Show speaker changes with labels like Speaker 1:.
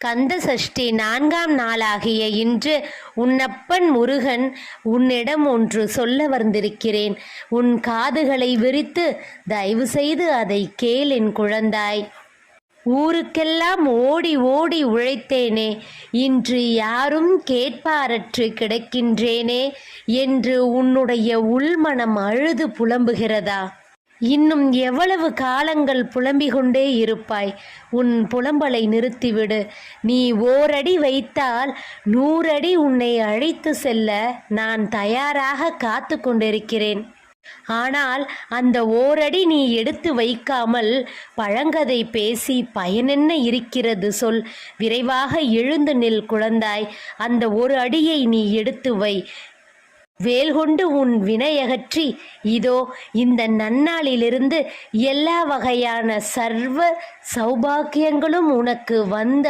Speaker 1: கந்த சஷ்டி 4ஆம் நாளாகிய இன்று உன்னப்பன் முருகன் உன்னிடம் ஒன்று சொல்ல வந்திருக்கிறேன். உன் காதுகளை விரித்து தயவு செய்து அதை கேள் என் குழந்தாய். ஊருக்கெல்லாம் ஓடி ஓடி உழைத்தேனே, இன்று யாரும் கேட்பாரற்று கிடக்கின்றேனே என்று உன்னுடைய உள்மனம் அழுது புலம்புகிறதா? இன்னும் எவ்வளவு காலங்கள் புலம்பிக் கொண்டே இருப்பாய்? உன் புலம்பலை நிறுத்திவிடு. நீ ஓரடி வைத்தால் 100 அடி உன்னை அழைத்து செல்ல நான் தயாராக காத்து கொண்டிருக்கிறேன். ஆனால் அந்த ஓரடி நீ எடுத்து வைக்காமல் பழங்கதை பேசி பயனென்ன இருக்கிறது சொல். விரைவாக எழுந்து நில் குழந்தாய். அந்த ஒரு அடியை நீ எடுத்து வை. வேல் கொண்டு உன் வினையகற்றி இதோ இந்த நன்னாளிலிருந்து எல்லா வகையான சர்வ சௌபாக்கியங்களும் உனக்கு வந்த